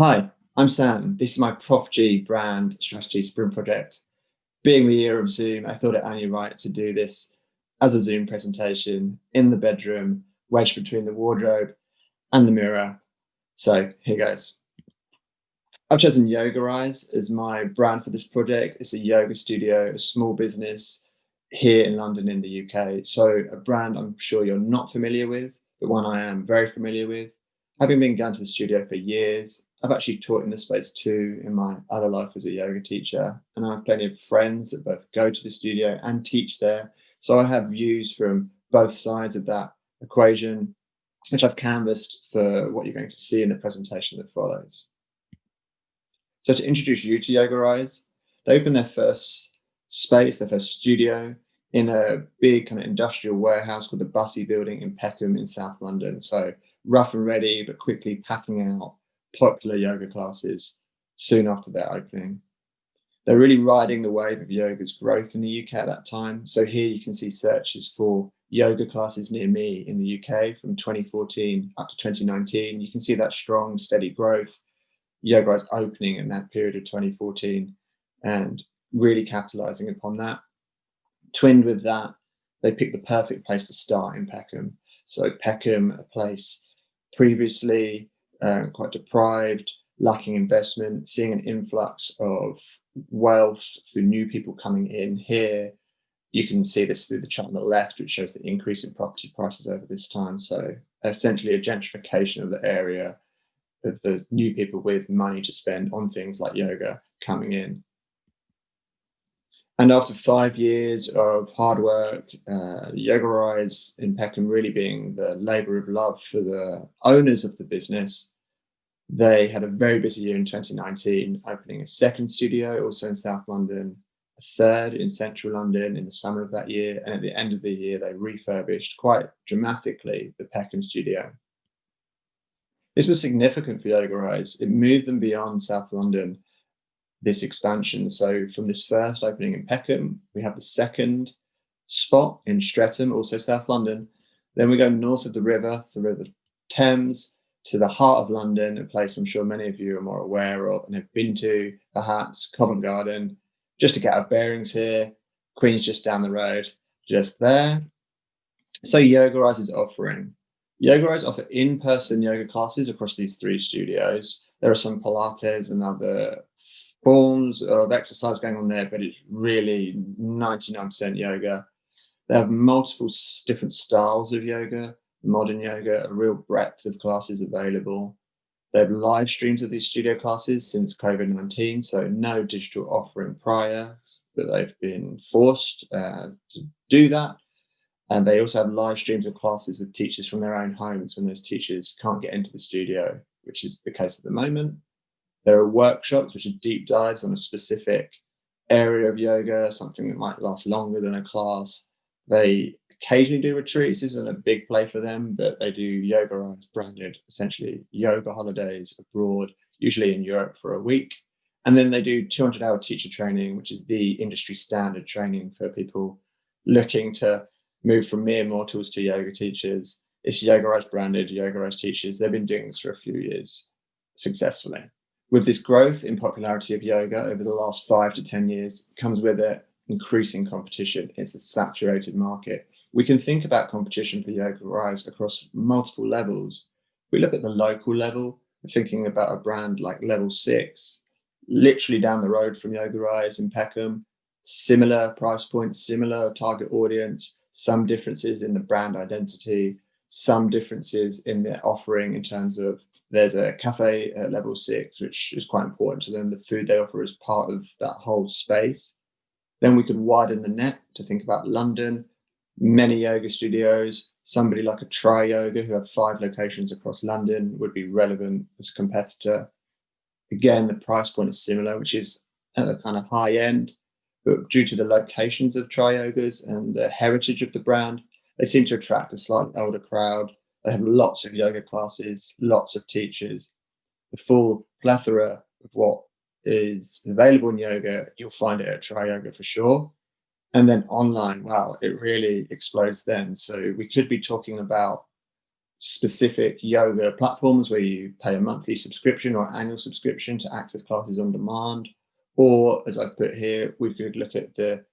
Hi, I'm Sam. This is my Prof G brand strategy sprint project. Being the year of Zoom, I thought it only right to do this as a Zoom presentation in the bedroom, wedged between the wardrobe and the mirror. So here goes. I've chosen Yoga Rise as my brand for this project. It's a yoga studio, a small business here in London in the UK. So a brand I'm sure you're not familiar with, but one I am very familiar with. Having been going to the studio for years, I've actually taught in this space too in my other life as a yoga teacher. And I have plenty of friends that both go to the studio and teach there. So I have views from both sides of that equation, which I've canvassed for what you're going to see in the presentation that follows. So to introduce you to Yoga Rise, they opened their first space, their first studio in a big kind of industrial warehouse called the Bussey Building in Peckham in South London. So rough and ready, but quickly packing out popular yoga classes soon after their opening. They're really riding the wave of yoga's growth in the UK at that time. So here you can see searches for yoga classes near me in the UK from 2014 up to 2019. You can see that strong, steady growth. Yoga Rise opening in that period of 2014 and really capitalizing upon that. Twinned with that, they picked the perfect place to start in Peckham. So Peckham, a place previously quite deprived, lacking investment, seeing an influx of wealth through new people coming in here. You can see this through the chart on the left, which shows the increase in property prices over this time. So essentially a gentrification of the area, of the new people with money to spend on things like yoga coming in. And after 5 years of hard work, Yoga Rise in Peckham really being the labour of love for the owners of the business, they had a very busy year in 2019, opening a second studio also in South London, a third in central London in the summer of that year. And at the end of the year, they refurbished quite dramatically the Peckham studio. This was significant for Yoga Rise. It moved them beyond South London, this expansion. So from this first opening in Peckham, we have the second spot in Streatham, also South London. Then we go north of the River Thames, to the heart of London, a place I'm sure many of you are more aware of and have been to, perhaps Covent Garden. Just to get our bearings here, Queen's just down the road, just there. So Yoga Rise is offering. Yoga Rise offer in-person yoga classes across these three studios. There are some Pilates and other forms of exercise going on there, but it's really 99% yoga. They have multiple different styles of yoga, modern yoga, a real breadth of classes available. They have live streams of these studio classes since COVID-19, so no digital offering prior, but they've been forced to do that. And they also have live streams of classes with teachers from their own homes when those teachers can't get into the studio, which is the case at the moment. There are workshops, which are deep dives on a specific area of yoga, something that might last longer than a class. They occasionally do retreats. This isn't a big play for them, but they do Yoga Rise branded, essentially yoga holidays abroad, usually in Europe for a week. And then they do 200-hour teacher training, which is the industry standard training for people looking to move from mere mortals to yoga teachers. It's Yoga Rise branded, Yoga Rise teachers. They've been doing this for a few years successfully. With this growth in popularity of yoga over the last 5 to 10 years comes with it increasing competition. It's a saturated market. We can think about competition for Yoga Rise across multiple levels. We look at the local level, thinking about a brand like Level 6, literally down the road from Yoga Rise in Peckham, similar price points, similar target audience, some differences in the brand identity, some differences in their offering in terms of there's a cafe at Level 6, which is quite important to them. The food they offer is part of that whole space. Then we could widen the net to think about London, many yoga studios. Somebody like a Tri Yoga, who have 5 locations across London, would be relevant as a competitor. Again, the price point is similar, which is at the kind of high end, but due to the locations of Tri Yogas and the heritage of the brand, they seem to attract a slightly older crowd. They have lots of yoga classes, lots of teachers. The full plethora of what is available in yoga, you'll find it at Tri Yoga for sure. And then online, wow, it really explodes then. So we could be talking about specific yoga platforms where you pay a monthly subscription or annual subscription to access classes on demand. Or, as I put here, we could look at the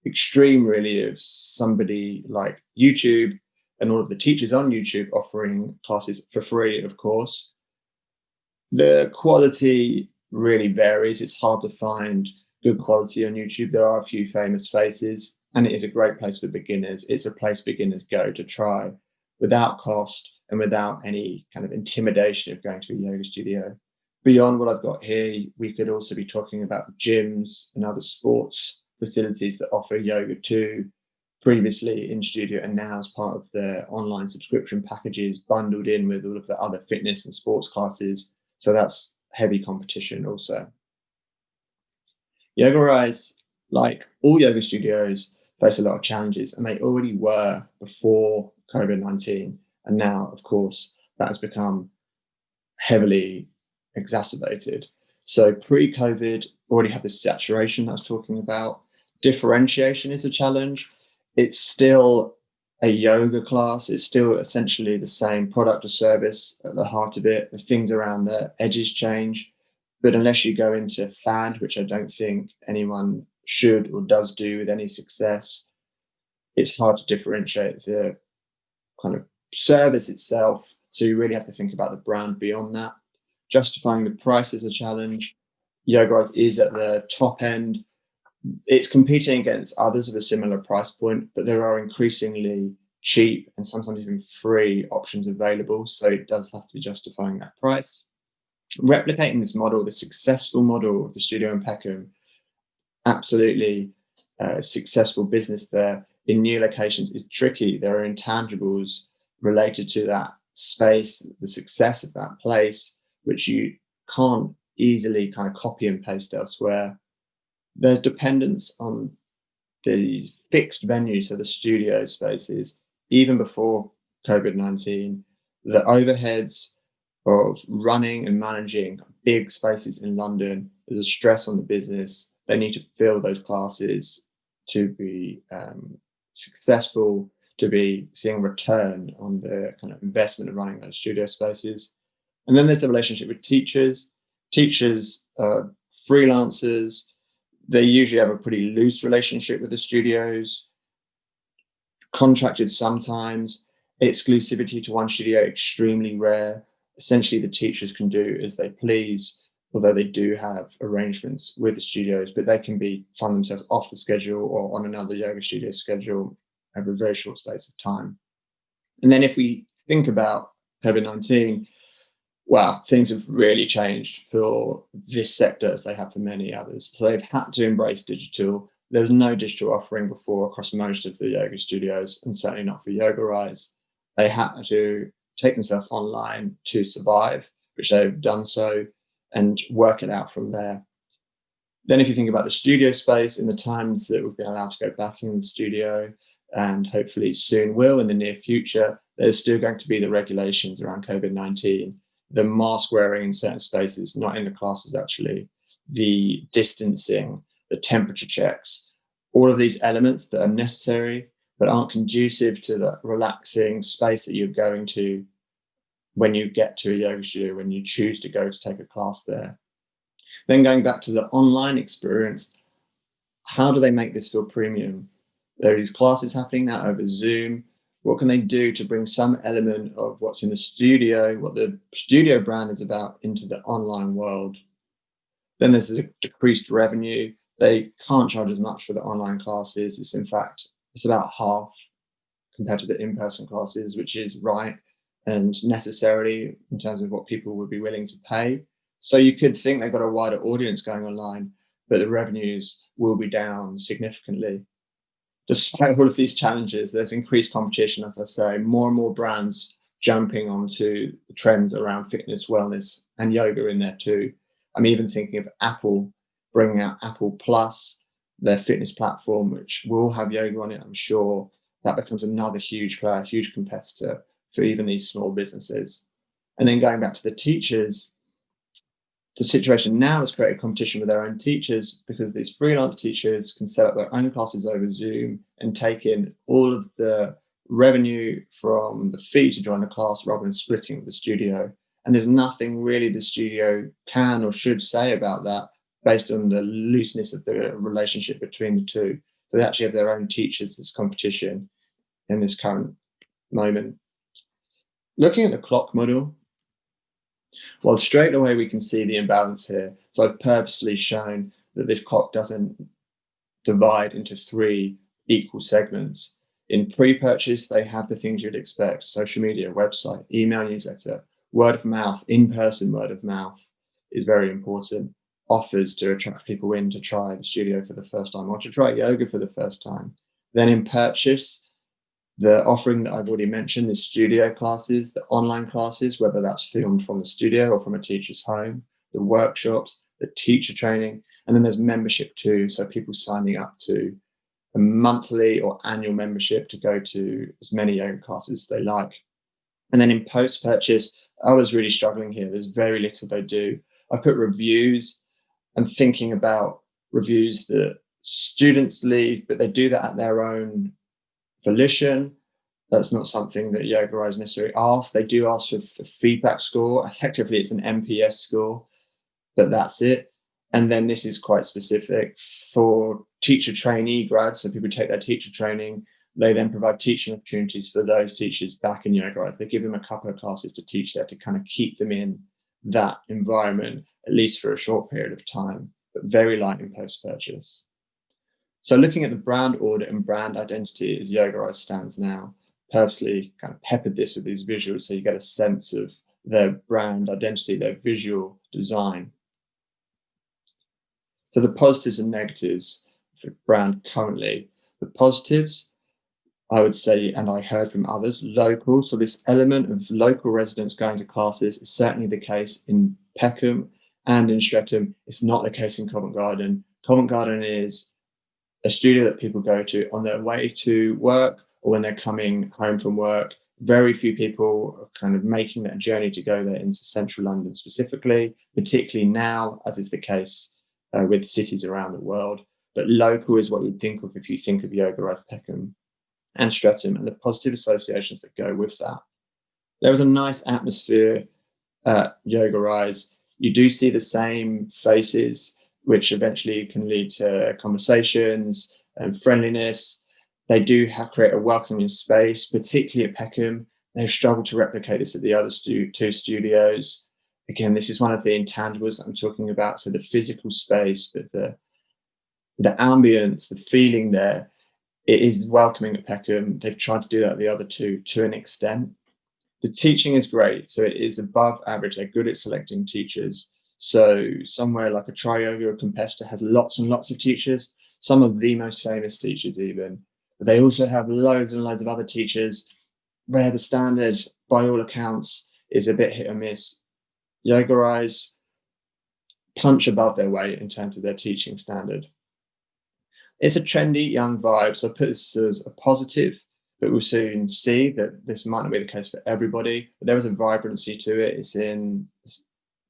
extreme really of somebody like YouTube and all of the teachers on YouTube offering classes for free, of course. The quality really varies. It's hard to find good quality on YouTube. There are a few famous faces, and it is a great place for beginners. It's a place beginners go to try without cost and without any kind of intimidation of going to a yoga studio. Beyond what I've got here, we could also be talking about gyms and other sports facilities that offer yoga too, previously in studio and now as part of their online subscription packages bundled in with all of the other fitness and sports classes. So that's heavy competition also. Yoga Rise, like all yoga studios, face a lot of challenges, and they already were before COVID-19. And now, of course, that has become heavily exacerbated. So pre-COVID, already had this saturation I was talking about. Differentiation is a challenge. It's still a yoga class. It's still essentially the same product or service at the heart of it. The things around the edges change. But unless you go into fad, which I don't think anyone should or does do with any success, it's hard to differentiate the kind of service itself. So you really have to think about the brand beyond that. Justifying the price is a challenge. Yoga Rise is at the top end. It's competing against others of a similar price point, but there are increasingly cheap and sometimes even free options available. So it does have to be justifying that price. Replicating this model, the successful model of the studio in Peckham, absolutely successful business there in new locations is tricky. There are intangibles related to that space, the success of that place, which you can't easily kind of copy and paste elsewhere. The dependence on the fixed venues, so the studio spaces, even before COVID-19, the overheads of running and managing big spaces in London, there's a stress on the business. They need to fill those classes to be successful, to be seeing return on the kind of investment of running those studio spaces. And then there's the relationship with teachers. Teachers, freelancers, they usually have a pretty loose relationship with the studios, contracted sometimes, exclusivity to one studio, extremely rare. Essentially, the teachers can do as they please, although they do have arrangements with the studios, but they can find themselves off the schedule or on another yoga studio schedule over a very short space of time. And then if we think about COVID-19, wow, things have really changed for this sector as they have for many others. So they've had to embrace digital. There was no digital offering before across most of the yoga studios, and certainly not for Yoga Rise. They had to take themselves online to survive, which they've done so, and work it out from there. Then if you think about the studio space, in the times that we've been allowed to go back in the studio, and hopefully soon will in the near future, there's still going to be the regulations around COVID-19, the mask wearing in certain spaces, not in the classes actually, the distancing, the temperature checks, all of these elements that are necessary but aren't conducive to the relaxing space that you're going to when you get to a yoga studio, when you choose to go to take a class there. Then going back to the online experience, how do they make this feel premium? There are these classes happening now over Zoom. What can they do to bring some element of what's in the studio, what the studio brand is about, into the online world? Then there's the decreased revenue. They can't charge as much for the online classes. It's about half compared to the in-person classes, which is right and necessary in terms of what people would be willing to pay. So you could think they've got a wider audience going online, but the revenues will be down significantly. Despite all of these challenges, there's increased competition, as I say, more and more brands jumping onto the trends around fitness, wellness, and yoga in there too. I'm even thinking of Apple bringing out Apple Plus, their fitness platform, which will have yoga on it, I'm sure. That becomes another huge player, huge competitor for even these small businesses. And then going back to the teachers, the situation now has created competition with their own teachers because these freelance teachers can set up their own classes over Zoom and take in all of the revenue from the fee to join the class rather than splitting with the studio. And there's nothing really the studio can or should say about that based on the looseness of the relationship between the two. So they actually have their own teachers as competition in this current moment. Looking at the clock model, well, straight away we can see the imbalance here. So I've purposely shown that this clock doesn't divide into 3 equal segments. In pre-purchase, they have the things you'd expect: social media, website, email newsletter, word of mouth, in-person word of mouth is very important. Offers to attract people in to try the studio for the first time or to try yoga for the first time. Then in purchase, the offering that I've already mentioned, the studio classes, the online classes, whether that's filmed from the studio or from a teacher's home, the workshops, the teacher training, and then there's membership too. So people signing up to a monthly or annual membership to go to as many yoga classes as they like. And then in post-purchase, I was really struggling here. There's very little they do. I put reviews. I'm thinking about reviews that students leave, but they do that at their own volition. That's not something that Yoga Rise necessarily asks. They do ask for feedback score. Effectively, it's an MPS score, but that's it. And then this is quite specific for teacher trainee grads. So people take their teacher training. They then provide teaching opportunities for those teachers back in Yoga Rise. They give them a couple of classes to teach there to kind of keep them in that environment, at least for a short period of time, but very light in post-purchase. So looking at the brand audit and brand identity as Yoga Rise stands now, purposely kind of peppered this with these visuals so you get a sense of their brand identity, their visual design. So the positives and negatives for brand currently. The positives, I would say, and I heard from others, local. So this element of local residents going to classes is certainly the case in Peckham and in Streatham. It's not the case in Covent Garden. Covent Garden is a studio that people go to on their way to work or when they're coming home from work. Very few people are kind of making that journey to go there into central London specifically, particularly now, as is the case with cities around the world. But local is what you'd think of if you think of Yoga Rise Peckham and Streatham and the positive associations that go with that. There was a nice atmosphere at Yoga Rise. You do see the same faces, which eventually can lead to conversations and friendliness. They do create a welcoming space, particularly at Peckham. They've struggled to replicate this at the other 2 studios. Again, this is one of the intangibles that I'm talking about. So the physical space, but the ambience, the feeling there, it is welcoming at Peckham. They've tried to do that at the other 2 to an extent. The teaching is great. So it is above average. They're good at selecting teachers. So somewhere like a Tri-Yoga or competitor has lots and lots of teachers, some of the most famous teachers even. But they also have loads and loads of other teachers where the standard, by all accounts, is a bit hit or miss. Yoga Rise punch above their weight in terms of their teaching standard. It's a trendy young vibe, so I put this as a positive, but we'll soon see that this might not be the case for everybody. But there is a vibrancy to it. It's in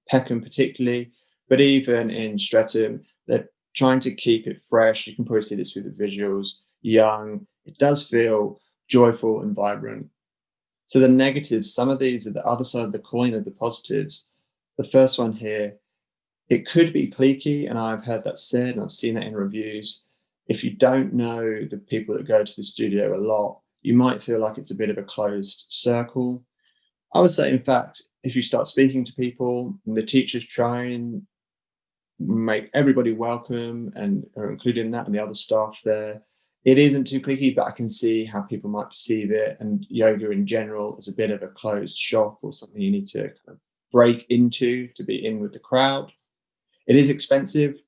Peckham particularly, but even in Streatham, they're trying to keep it fresh. You can probably see this through the visuals, young. It does feel joyful and vibrant. So the negatives, some of these are the other side of the coin of the positives. The first one here, it could be cliquey, and I've heard that said, and I've seen that in reviews. If you don't know the people that go to the studio a lot, you might feel like it's a bit of a closed circle. I would say, in fact, if you start speaking to people and the teachers try and make everybody welcome and are including that and the other staff there, it isn't too cliquey, but I can see how people might perceive it. And yoga in general is a bit of a closed shop or something you need to kind of break into to be in with the crowd. It is expensive.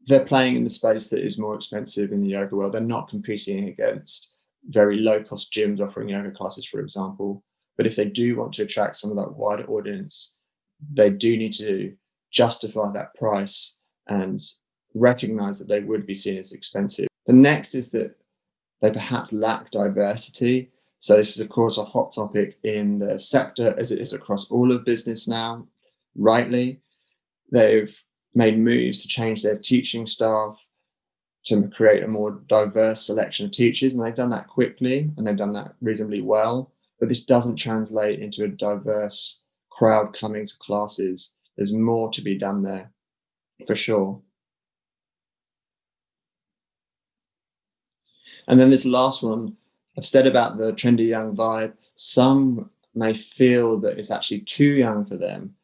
They're playing in the space that is more expensive in the yoga world. They're not competing against very low cost gyms offering yoga classes, for example. But if they do want to attract some of that wider audience, they do need to justify that price and recognize that they would be seen as expensive. The next is that they perhaps lack diversity. So this is, of course, a hot topic in the sector as it is across all of business now, rightly. They've made moves to change their teaching staff to create a more diverse selection of teachers, and they've done that quickly and they've done that reasonably well. But this doesn't translate into a diverse crowd coming to classes. There's more to be done there, for sure. And then this last one, I've said about the trendy young vibe. Some may feel that it's actually too young for them.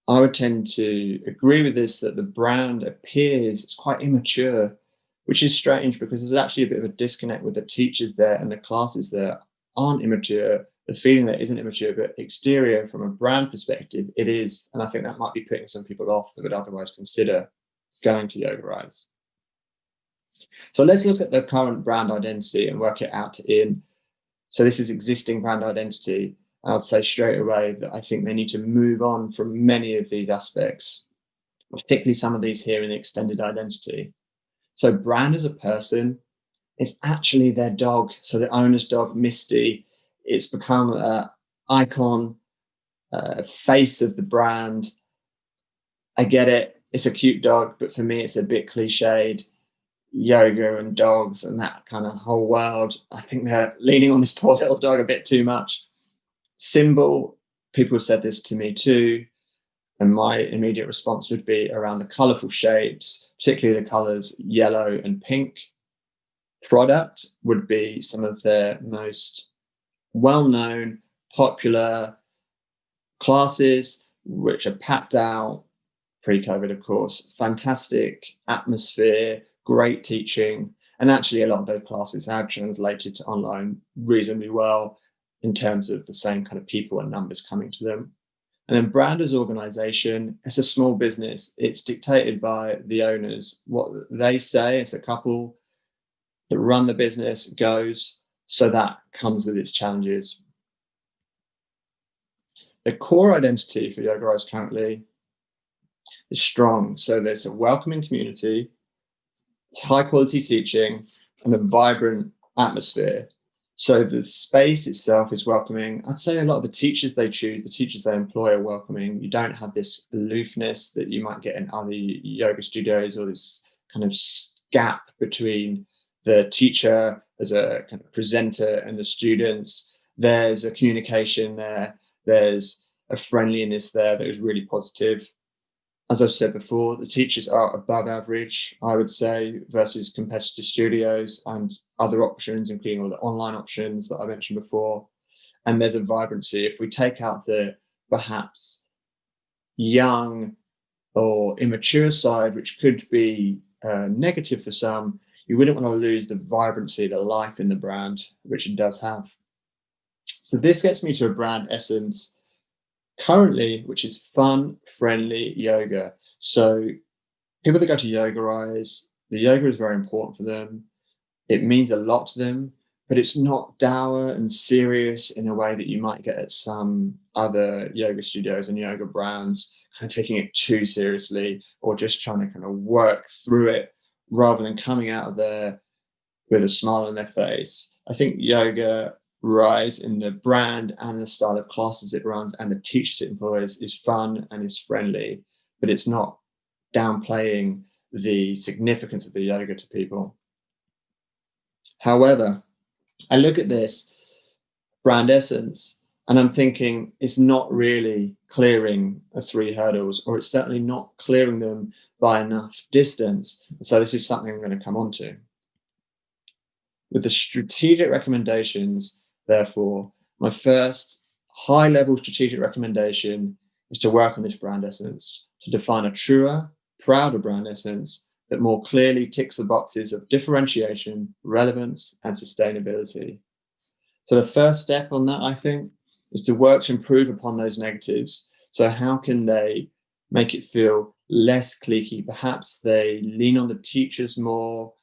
I would tend to agree with this, that the brand appears it's quite immature, which is strange because there's actually a bit of a disconnect with the teachers there, and the classes there aren't immature. The feeling there isn't immature, but exterior from a brand perspective, it is. And I think that might be putting some people off that would otherwise consider going to Yoga Rise. So let's look at the current brand identity and work it out in. So this is existing brand identity. I'd say straight away that I think they need to move on from many of these aspects, particularly some of these here in the extended identity. So brand as a person is actually their dog. So the owner's dog, Misty, it's become an icon, face of the brand. I get it. It's a cute dog, but for me, it's a bit cliched. Yoga and dogs and that kind of whole world. I think they're leaning on this poor little dog a bit too much. Symbol, people have said this to me too, and my immediate response would be around the colourful shapes, particularly the colours yellow and pink. Product would be some of their most well-known, popular classes, which are packed out pre-COVID, of course. Fantastic atmosphere, great teaching, and actually a lot of those classes have translated to online reasonably well in terms of the same kind of people and numbers coming to them. And then brand as organization, it's a small business. It's dictated by the owners. What they say, it's a couple that run the business, goes. So that comes with its challenges. The core identity for Yoga Rise currently is strong. So there's a welcoming community, high quality teaching, and a vibrant atmosphere. So the space itself is welcoming. I'd say a lot of the teachers they choose, the teachers they employ are welcoming. You don't have this aloofness that you might get in other yoga studios, or this kind of gap between the teacher as a kind of presenter and the students. There's a communication there. There's a friendliness there that is really positive. As I've said before, the teachers are above average, I would say, versus competitor studios and other options, including all the online options that I mentioned before. And there's a vibrancy. If we take out the perhaps young or immature side, which could be negative for some, you wouldn't want to lose the vibrancy, the life in the brand, which it does have. So this gets me to a brand essence currently, which is fun, friendly yoga. So people that go to Yoga Rise, the yoga is very important for them. It means a lot to them, but it's not dour and serious in a way that you might get at some other yoga studios and yoga brands, kind of taking it too seriously or just trying to kind of work through it rather than coming out of there with a smile on their face. I think Yoga Rise in the brand and the style of classes it runs and the teachers it employs is fun and is friendly, but it's not downplaying the significance of the yoga to people. However, I look at this brand essence and I'm thinking it's not really clearing the 3 hurdles, or it's certainly not clearing them by enough distance. So this is something I'm going to come on to. With the strategic recommendations, therefore, my first high-level strategic recommendation is to work on this brand essence, to define a truer, prouder brand essence that more clearly ticks the boxes of differentiation, relevance, and sustainability. So the first step on that, I think, is to work to improve upon those negatives. So how can they make it feel less cliquey? Perhaps they lean on the teachers more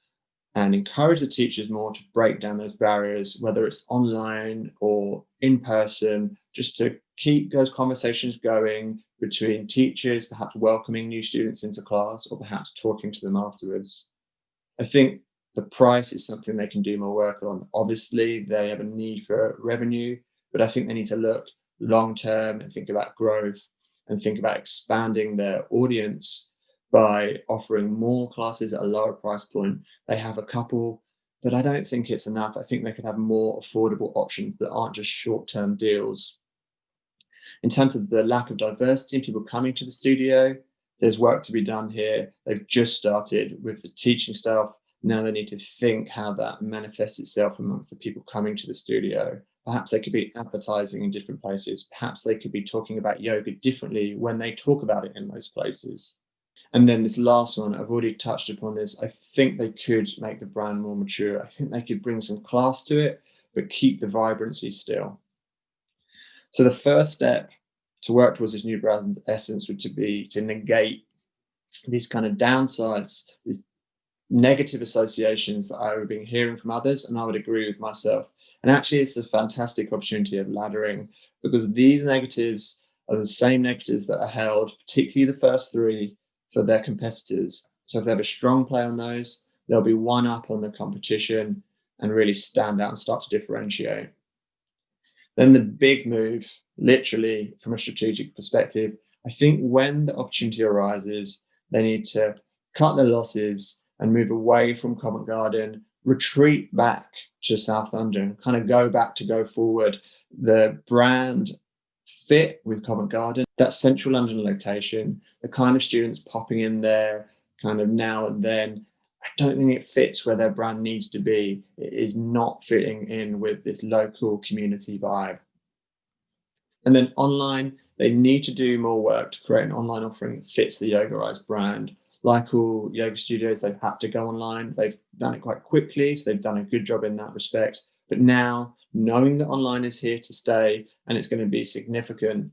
and encourage the teachers more to break down those barriers, whether it's online or in person, just to keep those conversations going between teachers, perhaps welcoming new students into class, or perhaps talking to them afterwards. I think the price is something they can do more work on. Obviously, they have a need for revenue, but I think they need to look long term and think about growth and think about expanding their audience by offering more classes at a lower price point. They have a couple, but I don't think it's enough. I think they could have more affordable options that aren't just short-term deals. In terms of the lack of diversity in people coming to the studio, there's work to be done here. They've just started with the teaching staff. Now they need to think how that manifests itself amongst the people coming to the studio. Perhaps they could be advertising in different places. Perhaps they could be talking about yoga differently when they talk about it in those places. And then this last one, I've already touched upon this. I think they could make the brand more mature. I think they could bring some class to it, but keep the vibrancy still. So the first step to work towards this new brand essence would be to negate these kind of downsides, these negative associations that I would be hearing from others, and I would agree with myself. And actually, it's a fantastic opportunity of laddering, because these negatives are the same negatives that are held, particularly the first three, for their competitors. So if they have a strong play on those, they'll be one up on the competition and really stand out and start to differentiate. Then the big move, literally from a strategic perspective, I think when the opportunity arises, they need to cut their losses and move away from Covent Garden, retreat back to South London, kind of go forward. The brand fit with Covent Garden, that central London location, the kind of students popping in there kind of now and then, I don't think it fits where their brand needs to be. It is not fitting in with this local community vibe. And then online, they need to do more work to create an online offering that fits the Yoga Rise brand. Like all yoga studios, they've had to go online. They've done it quite quickly, so they've done a good job in that respect. But now, knowing that online is here to stay and it's going to be significant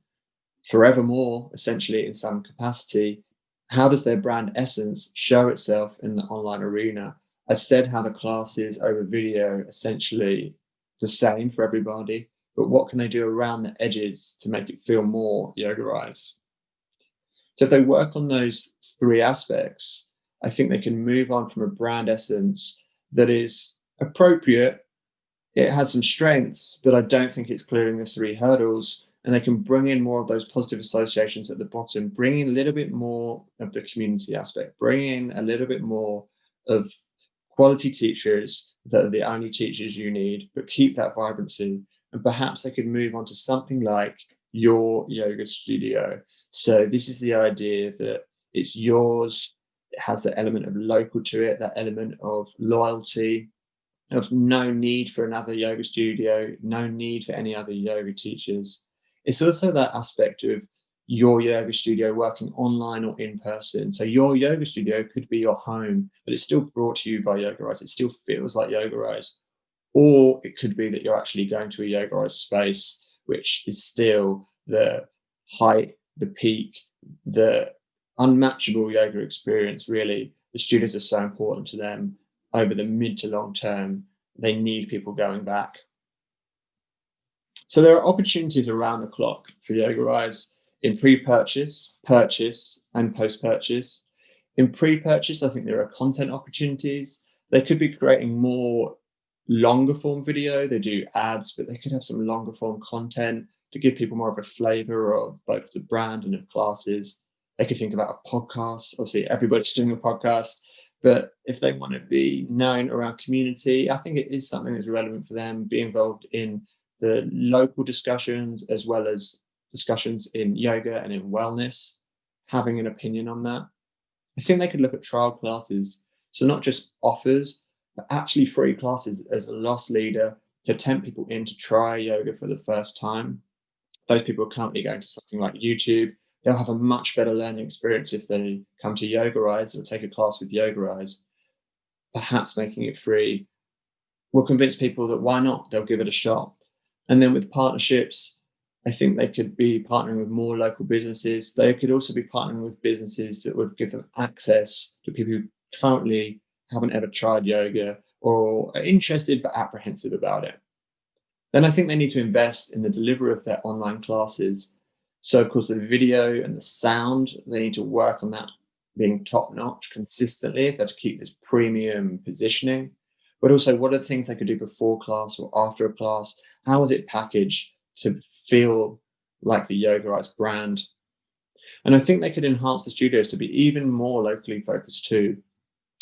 forevermore, essentially in some capacity, how does their brand essence show itself in the online arena? I've said how the classes over video essentially the same for everybody, but what can they do around the edges to make it feel more Yoga Rise? So if they work on those three aspects, I think they can move on from a brand essence that is appropriate. It has some strengths, but I don't think it's clearing the three hurdles. And they can bring in more of those positive associations at the bottom, bring in a little bit more of the community aspect, bring in a little bit more of quality teachers that are the only teachers you need, but keep that vibrancy. And perhaps they could move on to something like your yoga studio. So this is the idea that it's yours. It has the element of local to it, that element of loyalty, of no need for another yoga studio, no need for any other yoga teachers. It's also that aspect of your yoga studio working online or in person. So your yoga studio could be your home, but it's still brought to you by Yoga Rise. It still feels like Yoga Rise. Or it could be that you're actually going to a Yoga Rise space, which is still the height, the peak, the unmatchable yoga experience, really. The studios are so important to them over the mid to long term. They need people going back. So there are opportunities around the clock for Yoga Rise in pre-purchase, purchase, and post-purchase. In pre-purchase, I think there are content opportunities. They could be creating more longer form video. They do ads, but they could have some longer form content to give people more of a flavor of both the brand and of classes. They could think about a podcast. Obviously, everybody's doing a podcast. But if they want to be known around community, I think it is something that's relevant for them, be involved in the local discussions as well as discussions in yoga and in wellness, having an opinion on that. I think they could look at trial classes. So not just offers, but actually free classes as a loss leader to tempt people in to try yoga for the first time. Those people are currently going to something like YouTube. They'll have a much better learning experience if they come to Yoga Rise or take a class with Yoga Rise. Perhaps making it free will convince people that why not? They'll give it a shot. And then with partnerships, I think they could be partnering with more local businesses. They could also be partnering with businesses that would give them access to people who currently haven't ever tried yoga or are interested but apprehensive about it. Then I think they need to invest in the delivery of their online classes. So, of course, the video and the sound, they need to work on that being top notch consistently if they're to keep this premium positioning. But also, what are the things they could do before class or after a class? How is it packaged to feel like the Yoga Rise brand? And I think they could enhance the studios to be even more locally focused too.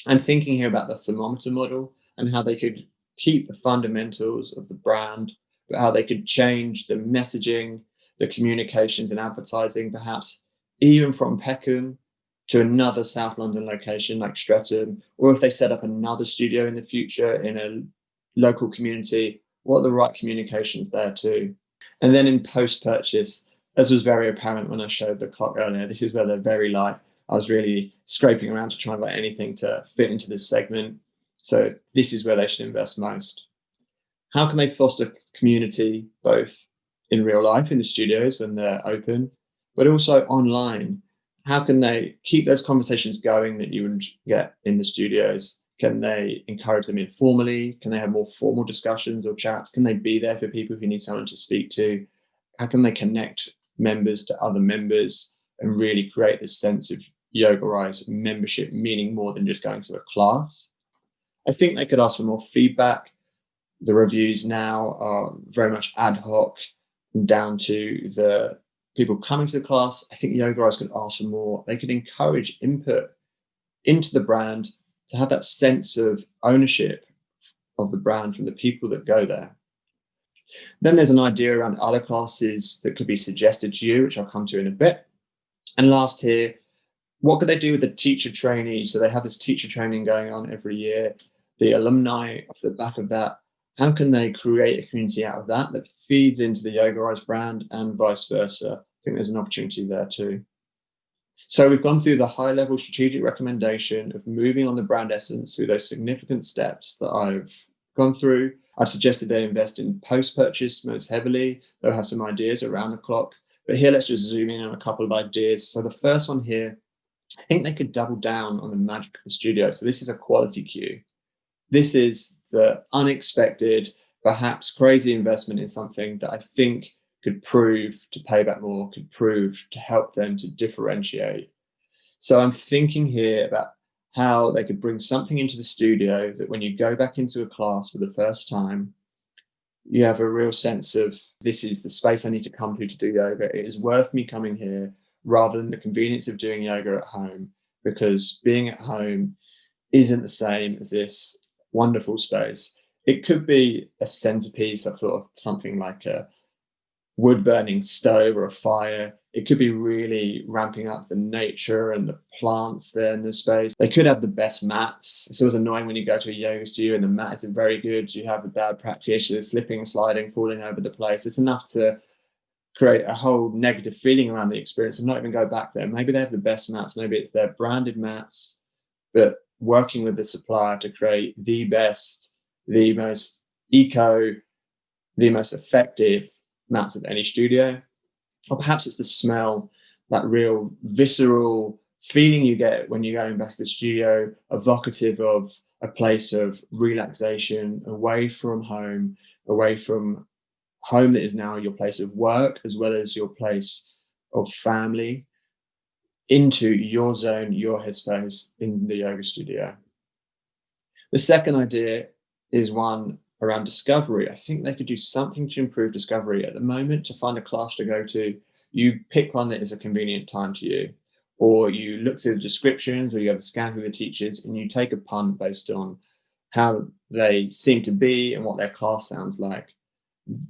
I'm thinking here about the thermometer model and how they could keep the fundamentals of the brand, but how they could change the messaging, the communications and advertising, perhaps even from Peckham to another South London location like Streatham, or if they set up another studio in the future in a local community, what are the right communications there too? And then in post-purchase, as was very apparent when I showed the clock earlier, this is where they're very light. I was really scraping around to try and find anything to fit into this segment. So this is where they should invest most. How can they foster community both in real life in the studios when they're open, but also online? How can they keep those conversations going that you would get in the studios? Can they encourage them informally? Can they have more formal discussions or chats? Can they be there for people who need someone to speak to? How can they connect members to other members and really create this sense of Yoga Rise membership, meaning more than just going to a class? I think they could ask for more feedback. The reviews now are very much ad hoc and down to the people coming to the class. I think Yoga Rise could ask for more. They could encourage input into the brand to have that sense of ownership of the brand from the people that go there. Then there's an idea around other classes that could be suggested to you, which I'll come to in a bit. And last here, what could they do with the teacher trainees? So they have this teacher training going on every year. The alumni off the back of that, how can they create a community out of that that feeds into the Yoga Rise brand and vice versa? I think there's an opportunity there too. So we've gone through the high level strategic recommendation of moving on the brand essence through those significant steps that I've gone through. I've suggested they invest in post-purchase most heavily. They'll have some ideas around the clock. But here, let's just zoom in on a couple of ideas. So the first one here, I think they could double down on the magic of the studio. So this is a quality queue. This is the unexpected, perhaps crazy investment in something that I think could prove to pay back more, could prove to help them to differentiate. So I'm thinking here about how they could bring something into the studio that when you go back into a class for the first time, you have a real sense of this is the space I need to come to do yoga. It is worth me coming here rather than the convenience of doing yoga at home, because being at home isn't the same as this wonderful space. It could be a centerpiece. I thought of something like a wood burning stove or a fire. It could be really ramping up the nature and the plants there in the space. They could have the best mats. It's always annoying when you go to a yoga studio and the mat isn't very good. You have a bad practitioner slipping, sliding, falling over the place. It's enough to create a whole negative feeling around the experience and not even go back there. Maybe they have the best mats. Maybe it's their branded mats, but working with the supplier to create the best, the most eco, the most effective mats of any studio. Or perhaps it's the smell, that real visceral feeling you get when you're going back to the studio, evocative of a place of relaxation, away from home that is now your place of work, as well as your place of family, into your zone, your headspace in the yoga studio. The second idea is one around discovery. I think they could do something to improve discovery. At the moment, to find a class to go to, you pick one that is a convenient time to you, or you look through the descriptions, or you have a scan through the teachers, and you take a punt based on how they seem to be and what their class sounds like.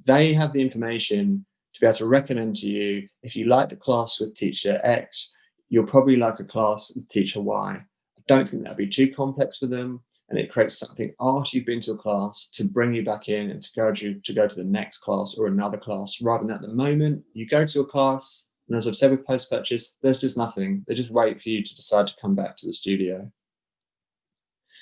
They have the information to be able to recommend to you, if you like the class with teacher X, you'll probably like a class with teacher Y. I don't think that'd be too complex for them, and it creates something after you've been to a class to bring you back in and to encourage you to go to the next class or another class, rather than at the moment you go to a class and, as I've said with post-purchase, there's just nothing. They just wait for you to decide to come back to the studio.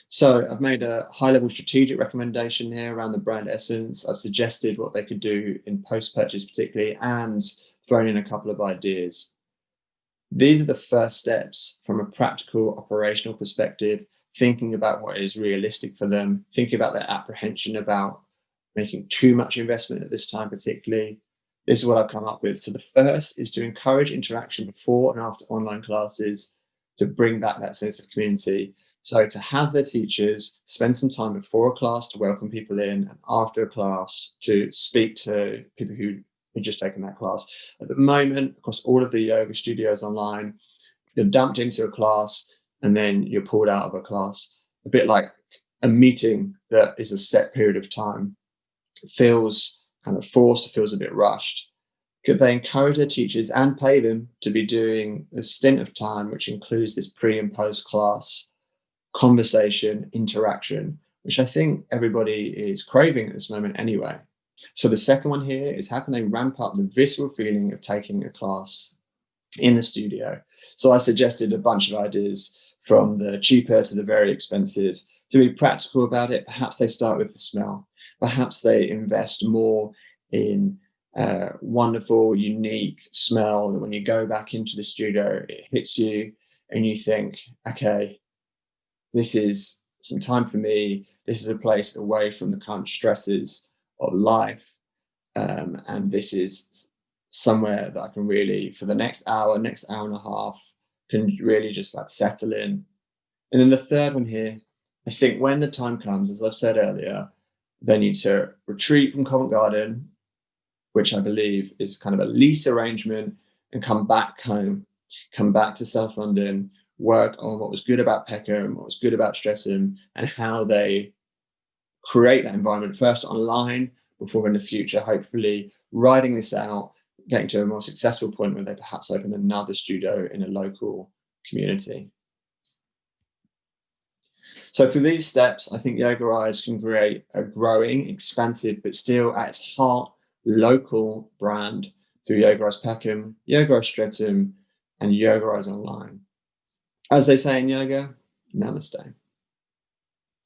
So I've made a high-level strategic recommendation here around the brand essence. I've suggested what they could do in post-purchase particularly, and thrown in a couple of ideas. These are the first steps from a practical operational perspective, thinking about what is realistic for them, thinking about their apprehension about making too much investment at this time particularly. This is what I've come up with. So the first is to encourage interaction before and after online classes to bring back that sense of community. So to have their teachers spend some time before a class to welcome people in, and after a class to speak to people who who've just taken that class. At the moment, across all of the yoga studios online, you're dumped into a class and then you're pulled out of a class, a bit like a meeting that is a set period of time. It feels kind of forced, it feels a bit rushed. Could they encourage their teachers and pay them to be doing a stint of time, which includes this pre and post class conversation, interaction, which I think everybody is craving at this moment anyway. So the second one here is, how can they ramp up the visceral feeling of taking a class in the studio? So I suggested a bunch of ideas, from the cheaper to the very expensive. To be practical about it, perhaps they start with the smell. Perhaps they invest more in wonderful, unique smell that when you go back into the studio, it hits you and you think, okay, this is some time for me. This is a place away from the current stresses of life. And this is somewhere that I can really, for the next hour and a half, can really just like settle in. And then the third one here, I think when the time comes, as I've said earlier, they need to retreat from Covent Garden, which I believe is kind of a lease arrangement, and come back home, come back to South London, work on what was good about Peckham, what was good about Streatham, and how they create that environment first online, before in the future, hopefully riding this out, getting to a more successful point where they perhaps open another studio in a local community. So for these steps, I think Yoga Rise can create a growing, expansive, but still at its heart, local brand through Yoga Rise Peckham, Yoga Rise Streatham, and Yoga Rise Online. As they say in yoga, namaste.